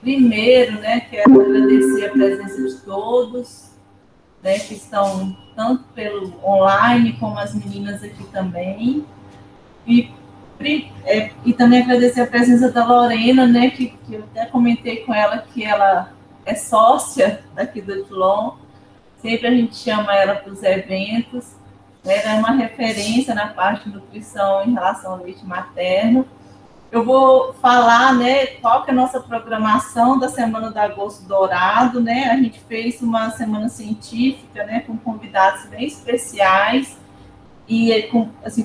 Primeiro, né, quero agradecer a presença de todos, né, que estão tanto pelo online como as meninas aqui também. E também agradecer a presença da Lorena, né, que eu até comentei com ela que ela é sócia daqui do Odilon. Sempre a gente chama ela para os eventos. Né, ela é uma referência na parte de nutrição em relação ao leite materno. Eu vou falar, né, qual que é a nossa programação da Semana do Agosto Dourado, né? A gente fez uma semana científica, né, com convidados bem especiais e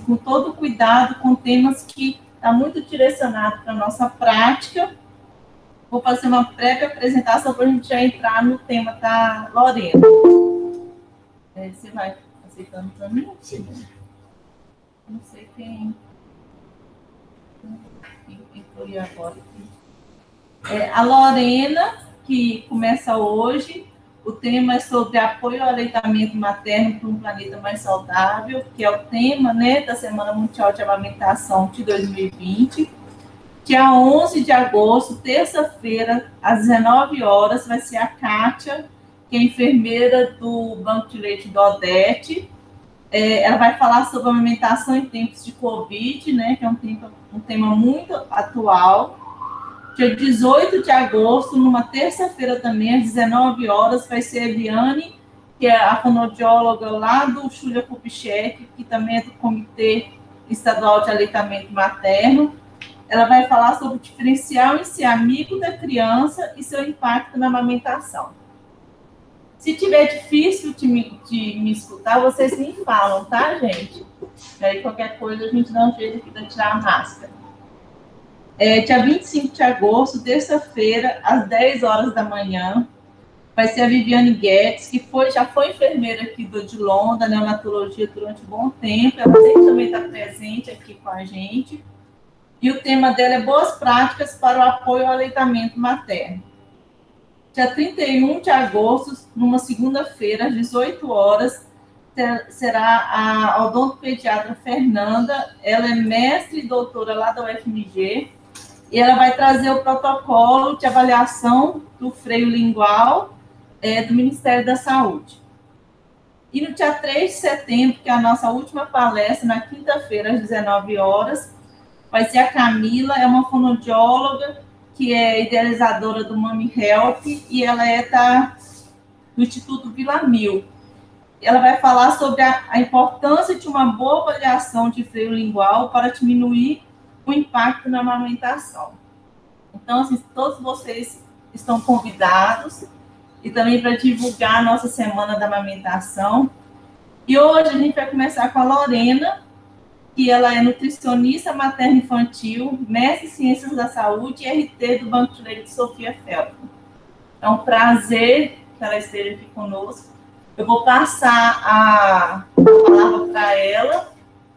com todo cuidado, com temas que está muito direcionado para a nossa prática. Vou fazer uma breve apresentação para a gente já entrar no tema da Lorena. Você vai aceitando também? Sim. Não sei quem foi agora. A Lorena, que começa hoje, o tema é sobre apoio ao aleitamento materno para um planeta mais saudável, que é o tema, né, da Semana Mundial de Amamentação de 2020. Dia 11 de agosto, terça-feira, às 19 horas, vai ser a Kátia, que é enfermeira do Banco de Leite do Odete. Ela vai falar sobre a amamentação em tempos de Covid, né, que é um tema muito atual. Dia 18 de agosto, numa terça-feira também, às 19 horas, vai ser a Eliane, que é a fonoaudióloga lá do Júlia Kubitschek, que também é do Comitê Estadual de Aleitamento Materno. Ela vai falar sobre o diferencial em ser amigo da criança e seu impacto na amamentação. Se tiver difícil de me escutar, vocês me falam, tá, gente? Aí qualquer coisa a gente dá um jeito aqui de tirar a máscara. Dia 25 de agosto, terça-feira, às 10 horas da manhã, vai ser a Viviane Guedes, que já foi enfermeira aqui do Odilon, da neonatologia durante um bom tempo. Ela sempre também está presente aqui com a gente. E o tema dela é Boas Práticas para o Apoio ao Aleitamento Materno. Dia 31 de agosto, numa segunda-feira, às 18 horas, será a odontopediatra Fernanda. Ela é mestre e doutora lá da UFMG. E ela vai trazer o protocolo de avaliação do freio lingual do Ministério da Saúde. E no dia 3 de setembro, que é a nossa última palestra, na quinta-feira, às 19 horas, vai ser a Camila, é uma fonoaudióloga que é idealizadora do Mami Help e ela é do Instituto Vila Mil. Ela vai falar sobre a importância de uma boa avaliação de freio lingual para diminuir o impacto na amamentação. Então, assim, todos vocês estão convidados e também para divulgar a nossa Semana da Amamentação. E hoje a gente vai começar com a Lorena, que ela é nutricionista materno-infantil, mestre em Ciências da Saúde e RT do Banco de Leite Sofia Feldman. É um prazer que ela esteja aqui conosco. Eu vou passar a palavra para ela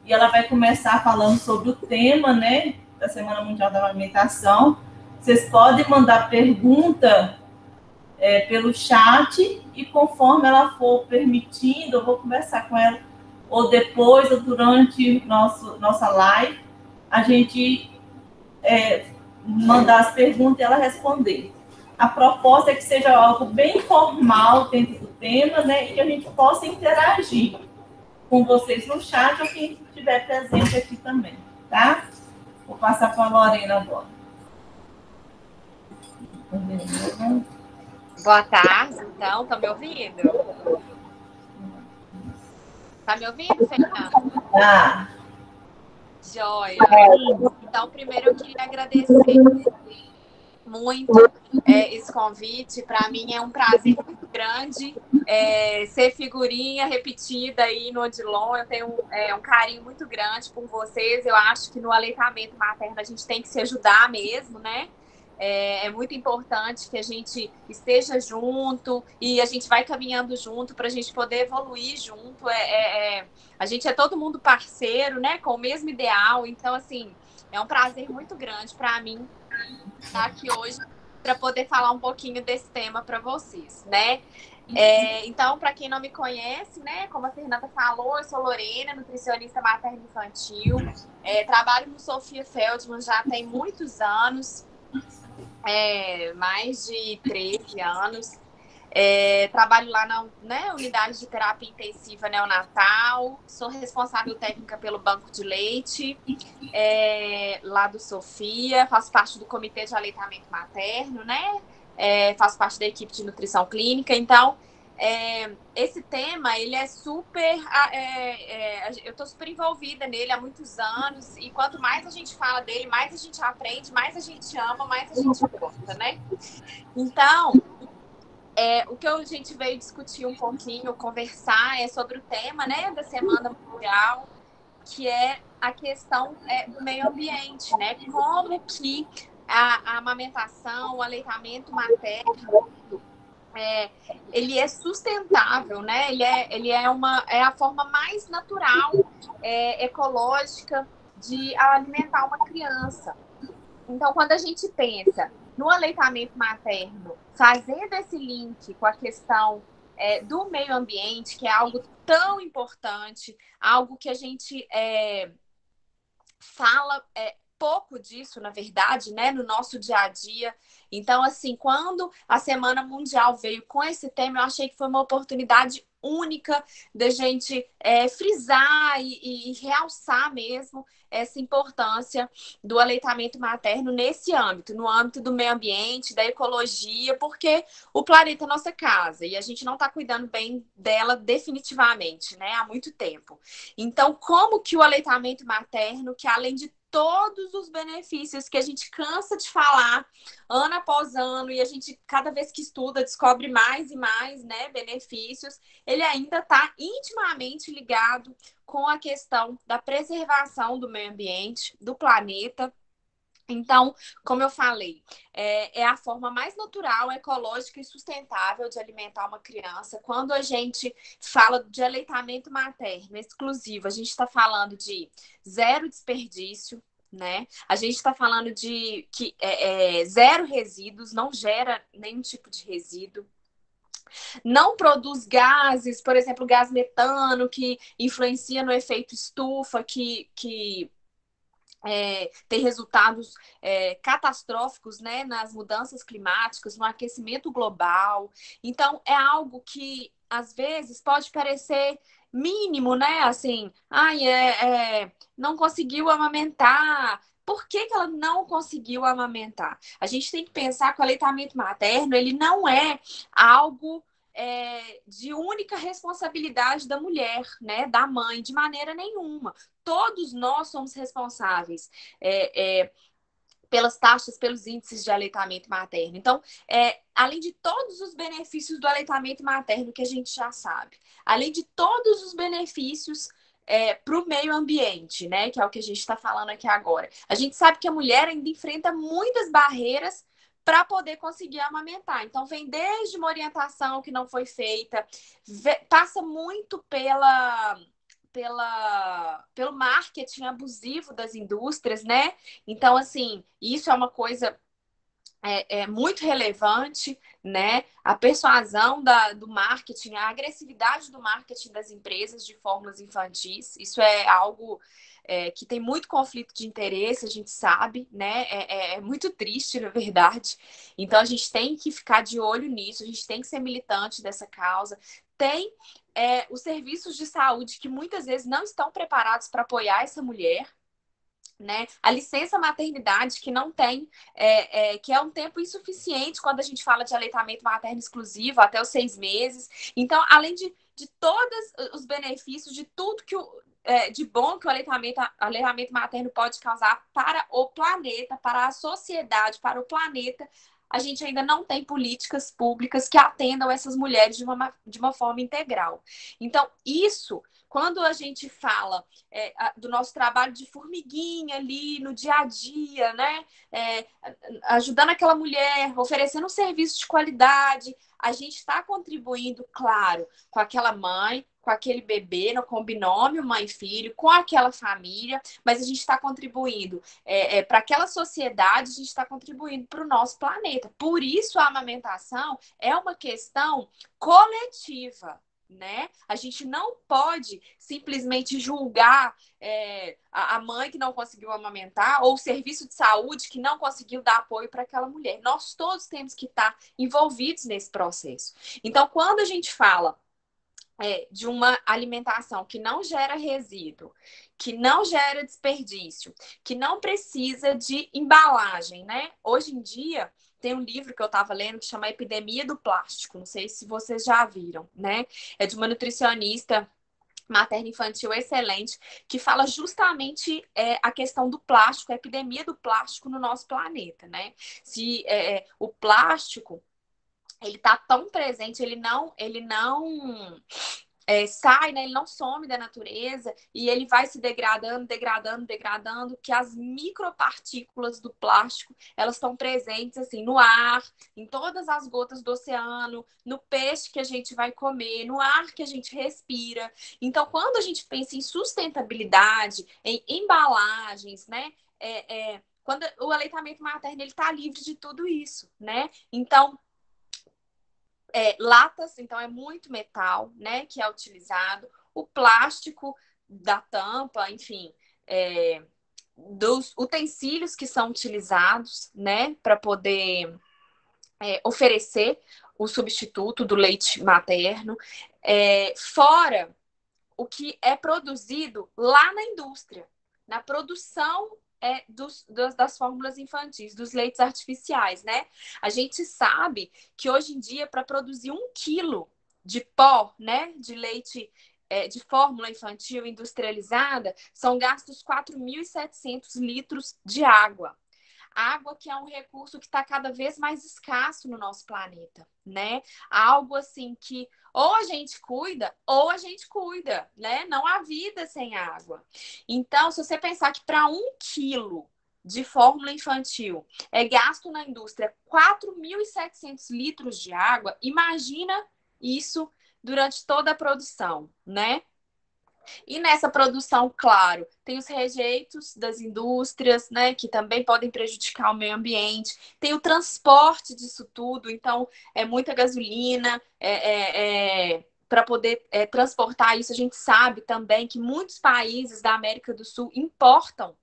e ela vai começar falando sobre o tema, né, da Semana Mundial da Amamentação. Vocês podem mandar pergunta pelo chat e conforme ela for permitindo, eu vou conversar com ela ou depois ou durante nossa live, a gente mandar as perguntas e ela responder. A proposta é que seja algo bem formal dentro do tema, né, e que a gente possa interagir com vocês no chat ou quem estiver presente aqui também, tá? Vou passar para a Lorena agora. Boa tarde, então. Tá me ouvindo? Tá me ouvindo, Fernanda? Ah. Joia. Então, primeiro eu queria agradecer muito esse convite. Para mim é um prazer muito grande ser figurinha repetida aí no Odilon. Eu tenho um carinho muito grande por vocês. Eu acho que no aleitamento materno a gente tem que se ajudar mesmo, né? É muito importante que a gente esteja junto e a gente vai caminhando junto para a gente poder evoluir junto. A gente é todo mundo parceiro, né? Com o mesmo ideal. Então, assim, é um prazer muito grande para mim estar aqui hoje para poder falar um pouquinho desse tema para vocês, né? Então, para quem não me conhece, né? Como a Fernanda falou, eu sou Lorena, nutricionista materno-infantil. Trabalho no Sofia Feldman já tem muitos anos. mais de 13 anos. Trabalho lá na, né, unidade de terapia intensiva neonatal, sou responsável técnica pelo banco de leite, lá do Sofia, faço parte do comitê de aleitamento materno, né? Faço parte da equipe de nutrição clínica, então esse tema, ele é super, eu estou super envolvida nele há muitos anos, e quanto mais a gente fala dele, mais a gente aprende, mais a gente ama, mais a gente gosta, né? Então, o que a gente veio discutir um pouquinho, conversar, é sobre o tema, né, da Semana Mundial, que é a questão do meio ambiente, né? Como que a amamentação, o aleitamento materno, ele é sustentável, né? Ele é a forma mais natural, ecológica de alimentar uma criança. Então, quando a gente pensa no aleitamento materno, fazendo esse link com a questão do meio ambiente, que é algo tão importante, algo que a gente fala pouco disso, na verdade, né, no nosso dia a dia. Então, assim, quando a Semana Mundial veio com esse tema, eu achei que foi uma oportunidade única da gente frisar e realçar mesmo essa importância do aleitamento materno nesse âmbito, no âmbito do meio ambiente, da ecologia, porque o planeta é nossa casa e a gente não está cuidando bem dela definitivamente, né, há muito tempo. Então, como que o aleitamento materno, que além de todos os benefícios que a gente cansa de falar ano após ano, e a gente, cada vez que estuda, descobre mais e mais, né, benefícios, ele ainda está intimamente ligado com a questão da preservação do meio ambiente, do planeta. Então, como eu falei, é a forma mais natural, ecológica e sustentável de alimentar uma criança. Quando a gente fala de aleitamento materno exclusivo, a gente está falando de zero desperdício, né? A gente está falando de que zero resíduos, não gera nenhum tipo de resíduo. Não produz gases, por exemplo, gás metano, que influencia no efeito estufa, que tem resultados catastróficos, né, nas mudanças climáticas, no aquecimento global. Então, é algo que, às vezes, pode parecer mínimo, né? Assim, não conseguiu amamentar. Por que ela não conseguiu amamentar? A gente tem que pensar que o aleitamento materno, ele não é algo de única responsabilidade da mulher, né, da mãe, de maneira nenhuma. Todos nós somos responsáveis pelas taxas, pelos índices de aleitamento materno. Então, além de todos os benefícios do aleitamento materno que a gente já sabe, além de todos os benefícios para o meio ambiente, né, que é o que a gente está falando aqui agora, a gente sabe que a mulher ainda enfrenta muitas barreiras para poder conseguir amamentar. Então, vem desde uma orientação que não foi feita, passa muito pelo marketing abusivo das indústrias, né? Então, assim, isso é uma coisa muito relevante, né? A persuasão do marketing, a agressividade do marketing das empresas de fórmulas infantis, isso é algo que tem muito conflito de interesse, a gente sabe, né? É muito triste, na verdade. Então, a gente tem que ficar de olho nisso, a gente tem que ser militante dessa causa. Tem os serviços de saúde que muitas vezes não estão preparados para apoiar essa mulher, né? A licença maternidade que não tem, que é um tempo insuficiente quando a gente fala de aleitamento materno exclusivo, até os 6 meses. Então, além de todos os benefícios, de tudo de bom que o aleitamento materno pode causar para o planeta, para a sociedade, para o planeta, a gente ainda não tem políticas públicas que atendam essas mulheres de uma forma integral. Então, isso, quando a gente fala do nosso trabalho de formiguinha ali no dia a dia, né? Ajudando aquela mulher, oferecendo um serviço de qualidade, a gente está contribuindo, claro, com aquela mãe, com aquele bebê, com o binômio mãe e filho, com aquela família, mas a gente está contribuindo para aquela sociedade, a gente está contribuindo para o nosso planeta. Por isso, a amamentação é uma questão coletiva, né? A gente não pode simplesmente julgar a mãe que não conseguiu amamentar ou o serviço de saúde que não conseguiu dar apoio para aquela mulher. Nós todos temos que estar envolvidos nesse processo. Então, quando a gente fala de uma alimentação que não gera resíduo, que não gera desperdício, que não precisa de embalagem, né? Hoje em dia, tem um livro que eu estava lendo que chama Epidemia do Plástico. Não sei se vocês já viram, né? É de uma nutricionista materno-infantil excelente, que fala justamente a questão do plástico, a epidemia do plástico no nosso planeta, né? Se o plástico ele tá tão presente, ele não sai, né? Ele não some da natureza e ele vai se degradando, que as micropartículas do plástico, elas estão presentes assim no ar, em todas as gotas do oceano, no peixe que a gente vai comer, no ar que a gente respira. Então, quando a gente pensa em sustentabilidade, em embalagens, né? Quando o aleitamento materno ele está livre de tudo isso, né? Então, latas, então é muito metal, né, que é utilizado, o plástico da tampa, enfim, dos utensílios que são utilizados, né, para poder oferecer o substituto do leite materno, fora o que é produzido lá na indústria, na produção das fórmulas infantis, dos leites artificiais, né? A gente sabe que hoje em dia, para produzir 1 quilo de pó, né, de leite de fórmula infantil industrializada, são gastos 4.700 litros de água. Água que é um recurso que está cada vez mais escasso no nosso planeta, né? Algo assim que ou a gente cuida, né? Não há vida sem água. Então, se você pensar que para 1 quilo de fórmula infantil é gasto na indústria 4.700 litros de água, imagina isso durante toda a produção, né? E nessa produção, claro, tem os rejeitos das indústrias, né, que também podem prejudicar o meio ambiente. Tem o transporte disso tudo, então é muita gasolina, para poder transportar isso. A gente sabe também que muitos países da América do Sul importam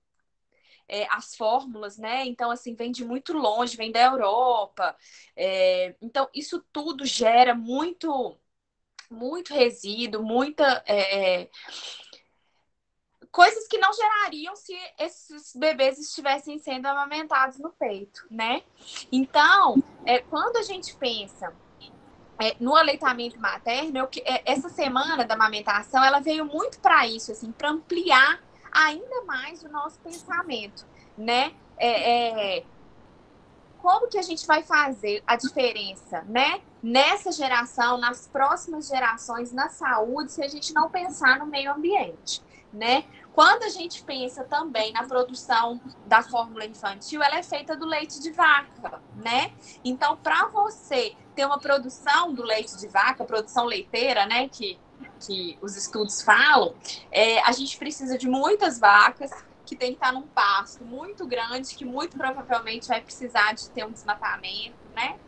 as fórmulas, né? Então, assim, vem de muito longe, vem da Europa. Então, isso tudo gera muito resíduo, muita coisas que não gerariam se esses bebês estivessem sendo amamentados no peito, né? Então, quando a gente pensa no aleitamento materno, essa semana da amamentação, ela veio muito para isso, assim, para ampliar ainda mais o nosso pensamento, né? Como que a gente vai fazer a diferença, né? Nessa geração, nas próximas gerações, na saúde, se a gente não pensar no meio ambiente, né? Quando a gente pensa também na produção da fórmula infantil, ela é feita do leite de vaca, né? Então, para você ter uma produção do leite de vaca, produção leiteira, né? Que os estudos falam, a gente precisa de muitas vacas que tem que estar num pasto muito grande, que muito provavelmente vai precisar de ter um desmatamento, né?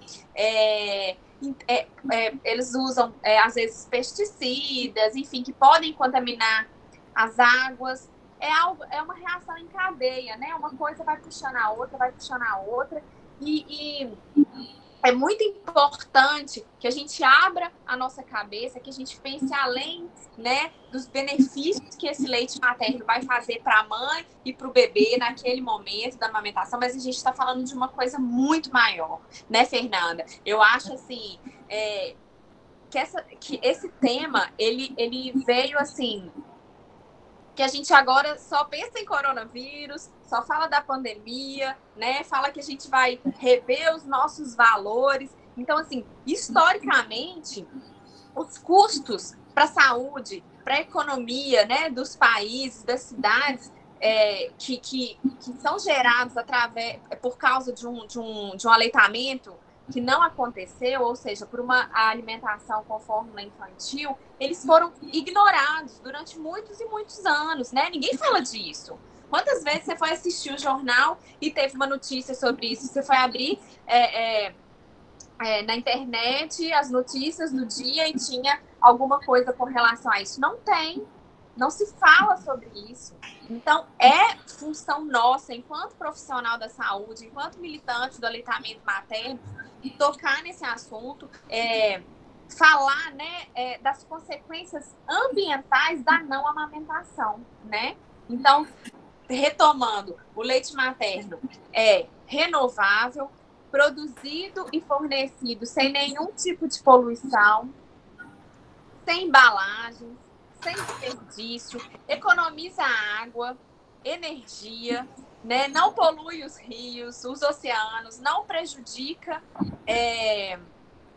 Eles usam, às vezes, pesticidas, enfim, que podem contaminar as águas. É uma reação em cadeia, né? Uma coisa vai puxando a outra, e é muito importante que a gente abra a nossa cabeça, que a gente pense além, né, dos benefícios que esse leite materno vai fazer para a mãe e para o bebê naquele momento da amamentação, mas a gente está falando de uma coisa muito maior, né, Fernanda? Eu acho, assim, que esse tema, ele veio, assim, que a gente agora só pensa em coronavírus, só fala da pandemia, né? Fala que a gente vai rever os nossos valores. Então, assim, historicamente, os custos para a saúde, para a economia, né, dos países, das cidades, que são gerados por causa de um aleitamento que não aconteceu, ou seja, por uma alimentação com fórmula infantil, eles foram ignorados durante muitos e muitos anos, né? Ninguém fala disso. Quantas vezes você foi assistir o jornal e teve uma notícia sobre isso? Você foi abrir na internet as notícias do dia e tinha alguma coisa com relação a isso. Não tem, não se fala sobre isso. Então, é função nossa, enquanto profissional da saúde, enquanto militante do aleitamento materno, tocar nesse assunto, falar, né, das consequências ambientais da não amamentação, né? Então, retomando, o leite materno é renovável, produzido e fornecido sem nenhum tipo de poluição, sem embalagens, sem desperdício, economiza água, energia, né? Não polui os rios, os oceanos, não prejudica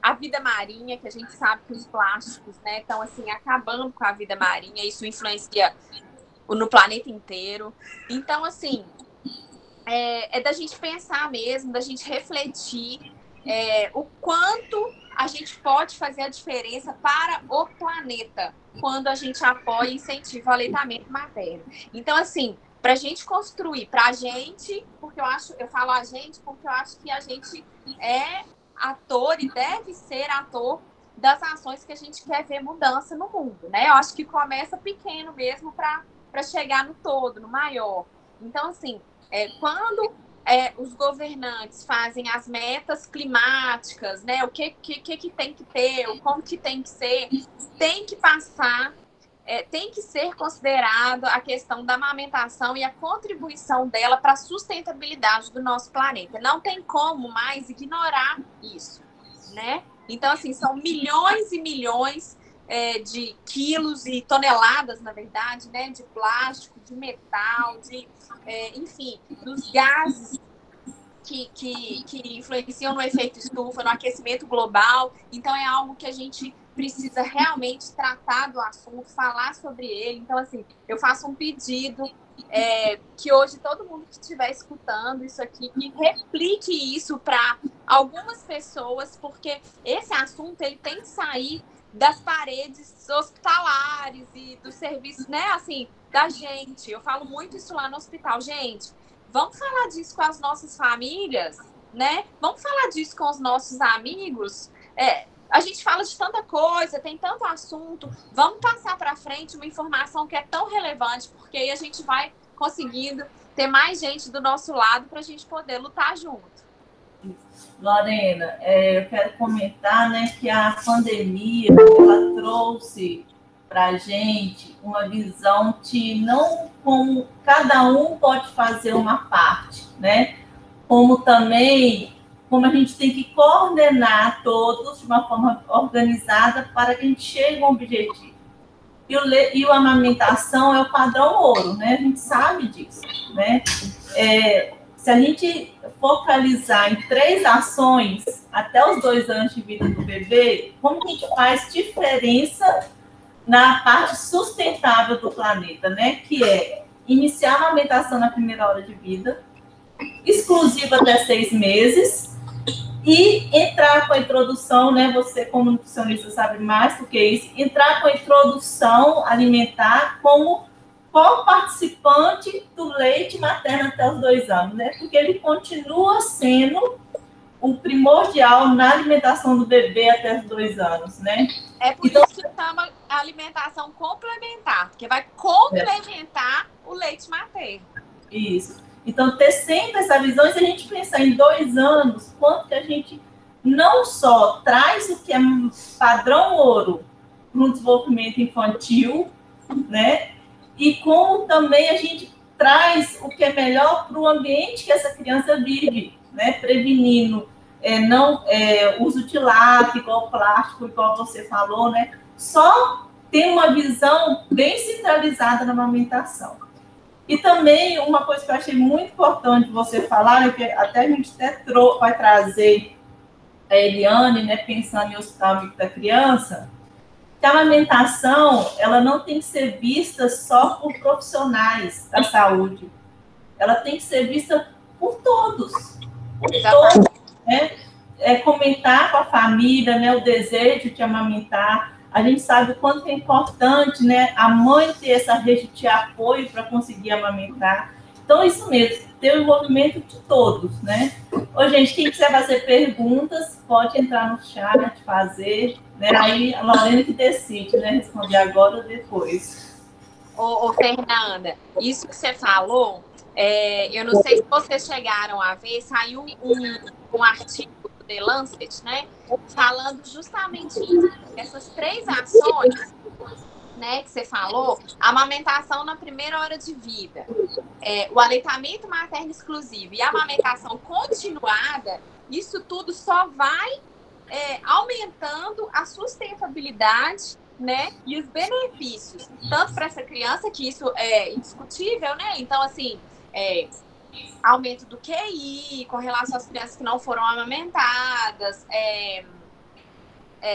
a vida marinha, que a gente sabe que os plásticos, né, estão assim, acabando com a vida marinha, isso influencia no planeta inteiro. Então, assim, é da gente pensar mesmo, da gente refletir o quanto a gente pode fazer a diferença para o planeta quando a gente apoia e incentiva o aleitamento materno. Então, assim, para a gente construir, para a gente, porque eu falo a gente, porque eu acho que a gente é ator e deve ser ator das ações que a gente quer ver mudança no mundo, né? Eu acho que começa pequeno mesmo para chegar no todo, no maior. Então, assim, quando os governantes fazem as metas climáticas, né? O que tem que ter, como que tem que ser, tem que passar, tem que ser considerada a questão da amamentação e a contribuição dela para a sustentabilidade do nosso planeta. Não tem como mais ignorar isso, né? Então, assim, são milhões e milhões de quilos e toneladas, na verdade, né, de plástico, de metal, enfim, dos gases que influenciam no efeito estufa, no aquecimento global. Então, é algo que a gente precisa realmente tratar do assunto, falar sobre ele. Então, assim, eu faço um pedido que hoje todo mundo que estiver escutando isso aqui, que replique isso para algumas pessoas, porque esse assunto ele tem que sair das paredes hospitalares e do serviço, né, assim, da gente. Eu falo muito isso lá no hospital. Gente, vamos falar disso com as nossas famílias, né? Vamos falar disso com os nossos amigos. A gente fala de tanta coisa, tem tanto assunto. Vamos passar para frente uma informação que é tão relevante, porque aí a gente vai conseguindo ter mais gente do nosso lado para a gente poder lutar junto. Lorena, eu quero comentar, né, que a pandemia ela trouxe para a gente uma visão de não como cada um pode fazer uma parte, né? Como também como a gente tem que coordenar todos de uma forma organizada para que a gente chegue a um objetivo. E a amamentação é o padrão ouro, né? A gente sabe disso, né? Se a gente focalizar em 3 ações até os 2 anos de vida do bebê, como que a gente faz diferença na parte sustentável do planeta, né? Que é iniciar a amamentação na primeira hora de vida, exclusiva até 6 meses, e entrar com a introdução, né? Você, como nutricionista, sabe mais do que isso, entrar com a introdução alimentar como co-participante do leite materno até os 2 anos, né? Porque ele continua sendo o primordial na alimentação do bebê até os 2 anos, né? É por isso que chama alimentação complementar, porque vai complementar o leite materno. Isso. Então, ter sempre essa visão, e se a gente pensar em 2 anos, quanto que a gente não só traz o que é padrão ouro no desenvolvimento infantil, né? E como também a gente traz o que é melhor para o ambiente que essa criança vive, né? Prevenindo uso de lápis, igual plástico, igual você falou, né? Só ter uma visão bem centralizada na amamentação. E também uma coisa que eu achei muito importante você falar, que até a gente vai trazer a Eliane, né, pensando em hospital da criança, que a amamentação, ela não tem que ser vista só por profissionais da saúde, ela tem que ser vista por todos, né? Comentar com a família, né, o desejo de amamentar. A gente sabe o quanto é importante, né, a mãe ter essa rede de apoio para conseguir amamentar. Então, isso mesmo, ter o envolvimento de todos, né? Ô, gente, quem quiser fazer perguntas, pode entrar no chat, fazer, né? Aí a Lorena que decide, né? Responder agora ou depois. Ô, Fernanda, isso que você falou, eu não sei se vocês chegaram a ver, saiu um artigo do The Lancet, né? Falando justamente isso. Essas 3 ações, né, que você falou, a amamentação na primeira hora de vida, o aleitamento materno exclusivo e a amamentação continuada, isso tudo só vai aumentando a sustentabilidade, né, e os benefícios, tanto para essa criança, que isso é indiscutível, né? Então, assim, aumento do QI com relação às crianças que não foram amamentadas,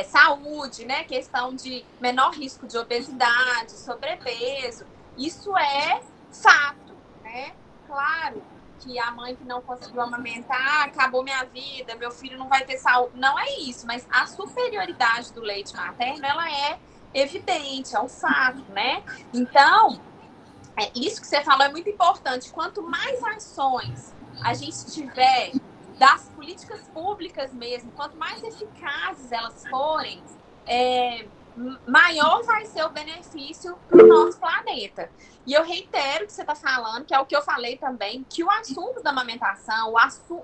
saúde, né? Questão de menor risco de obesidade, sobrepeso. Isso é fato, né? Claro que a mãe que não conseguiu amamentar, acabou minha vida, meu filho não vai ter saúde. Não é isso, mas a superioridade do leite materno, ela é evidente, é um fato, né? Então, isso que você falou é muito importante. Quanto mais ações a gente tiver das políticas públicas mesmo, quanto mais eficazes elas forem, maior vai ser o benefício para o nosso planeta. E eu reitero o que você está falando, que é o que eu falei também, que o assunto da amamentação,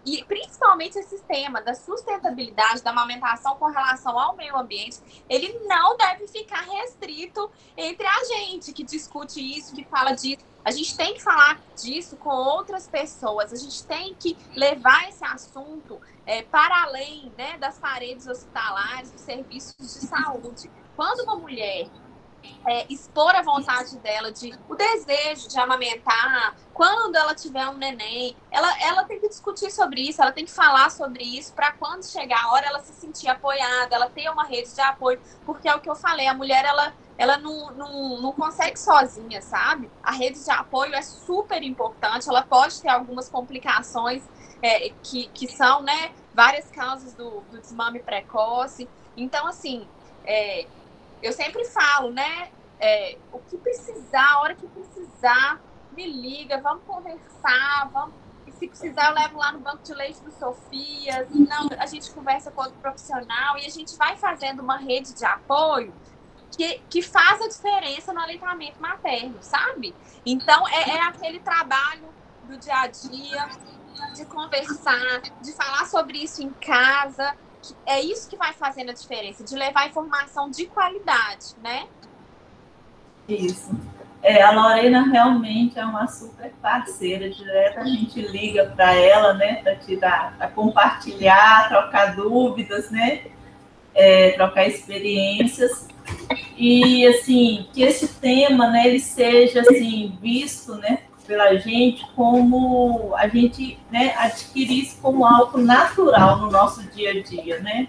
e principalmente esse tema da sustentabilidade da amamentação com relação ao meio ambiente, ele não deve ficar restrito entre a gente que discute isso, que fala disso. A gente tem que falar disso com outras pessoas, a gente tem que levar esse assunto para além, né, das paredes hospitalares, dos serviços de saúde. Quando uma mulher expor a vontade dela, o desejo de amamentar, quando ela tiver um neném, ela tem que discutir sobre isso, ela tem que falar sobre isso, para quando chegar a hora ela se sentir apoiada, ela ter uma rede de apoio, porque é o que eu falei, a mulher ela não consegue sozinha, sabe? A rede de apoio é super importante, ela pode ter algumas complicações que são, né, várias causas do desmame precoce. Então, assim, eu sempre falo, né, o que precisar, a hora que precisar, me liga, vamos conversar, e se precisar eu levo lá no banco de leite do Sofias, não, a gente conversa com outro profissional e a gente vai fazendo uma rede de apoio que faz a diferença no aleitamento materno, sabe? Então, é aquele trabalho do dia a dia, de conversar, de falar sobre isso em casa, é isso que vai fazendo a diferença, de levar informação de qualidade, né? Isso. A Lorena realmente é uma super parceira, direto a gente liga para ela, né, para compartilhar, trocar dúvidas, né, trocar experiências. E, assim, que esse tema, né, ele seja, assim, visto, né, pela gente como a gente, né, adquirir isso como algo natural no nosso dia a dia, né?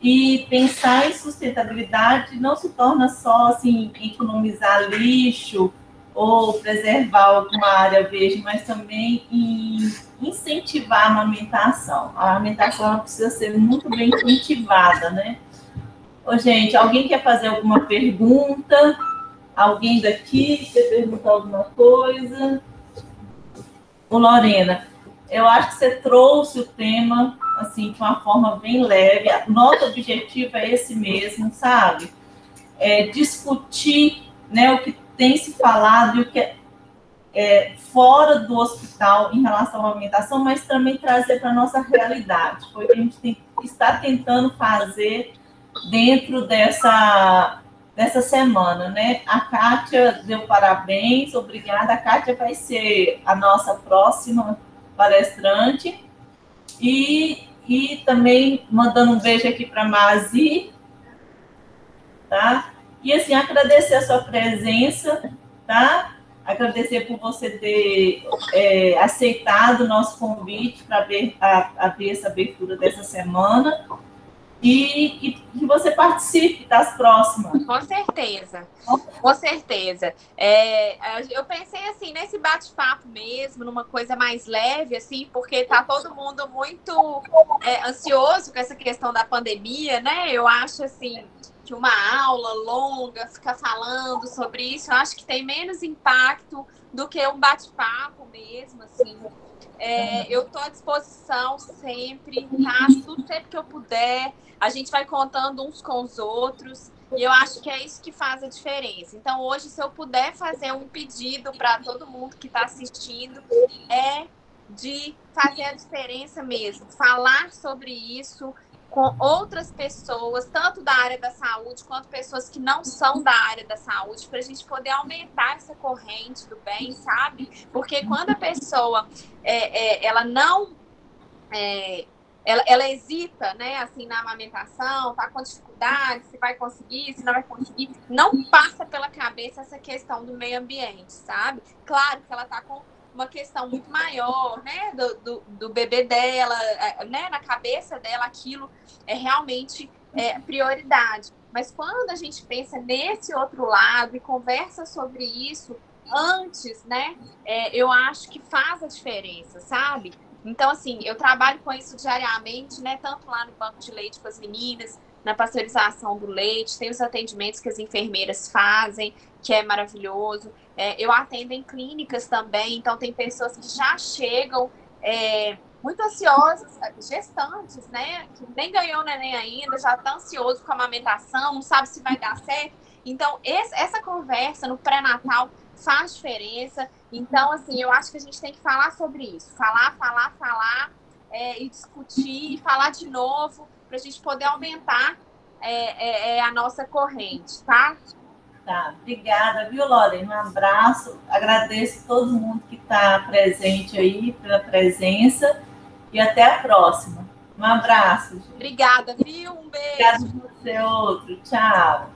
E pensar em sustentabilidade não se torna só, assim, economizar lixo ou preservar alguma área verde, mas também em incentivar a amamentação. A amamentação ela precisa ser muito bem cultivada, né? Ô, gente, alguém quer fazer alguma pergunta? Alguém daqui quer perguntar alguma coisa? Ô, Lorena, eu acho que você trouxe o tema, assim, de uma forma bem leve. Nosso objetivo é esse mesmo, sabe? Discutir, né, o que tem se falado e o que é fora do hospital em relação à alimentação, mas também trazer para a nossa realidade. Foi o que a gente está tentando fazer dentro dessa semana, né? A Kátia deu parabéns, obrigada. A Kátia vai ser a nossa próxima palestrante. E também mandando um beijo aqui para a Mazi, tá? E, assim, agradecer a sua presença, tá? Agradecer por você ter aceitado o nosso convite para abrir essa abertura dessa semana. E que você participe das próximas. Com certeza, com certeza. Eu pensei assim, nesse bate-papo mesmo, numa coisa mais leve, assim, porque tá todo mundo muito ansioso com essa questão da pandemia, né? Eu acho assim que uma aula longa, ficar falando sobre isso, eu acho que tem menos impacto do que um bate-papo mesmo, assim. Eu estou à disposição sempre, tá? Tudo sempre que eu puder. A gente vai contando uns com os outros. E eu acho que é isso que faz a diferença. Então, hoje, se eu puder fazer um pedido para todo mundo que está assistindo, é de fazer a diferença mesmo. Falar sobre isso com outras pessoas, tanto da área da saúde, quanto pessoas que não são da área da saúde, para a gente poder aumentar essa corrente do bem, sabe? Porque quando a pessoa ela não ela hesita, né, assim, na amamentação, tá com dificuldade, se vai conseguir, se não vai conseguir, não passa pela cabeça essa questão do meio ambiente, sabe? Claro que ela tá com uma questão muito maior, né, do bebê dela, né, na cabeça dela aquilo é realmente prioridade. Mas quando a gente pensa nesse outro lado e conversa sobre isso antes, né, eu acho que faz a diferença, sabe? Então, assim, eu trabalho com isso diariamente, né, tanto lá no banco de leite com as meninas, na pasteurização do leite, tem os atendimentos que as enfermeiras fazem, que é maravilhoso. Eu atendo em clínicas também, então tem pessoas que já chegam muito ansiosas, gestantes, né? Que nem ganhou neném ainda, já está ansioso com a amamentação, não sabe se vai dar certo. Então, essa conversa no pré-natal faz diferença. Então, assim, eu acho que a gente tem que falar sobre isso. Falar, e discutir, e falar de novo, para a gente poder aumentar a nossa corrente, tá? Tá, obrigada, viu, Lorena? Um abraço, agradeço todo mundo que está presente aí, pela presença, e até a próxima. Um abraço, gente. Obrigada, viu? Um beijo. Obrigada por você, outro. Tchau.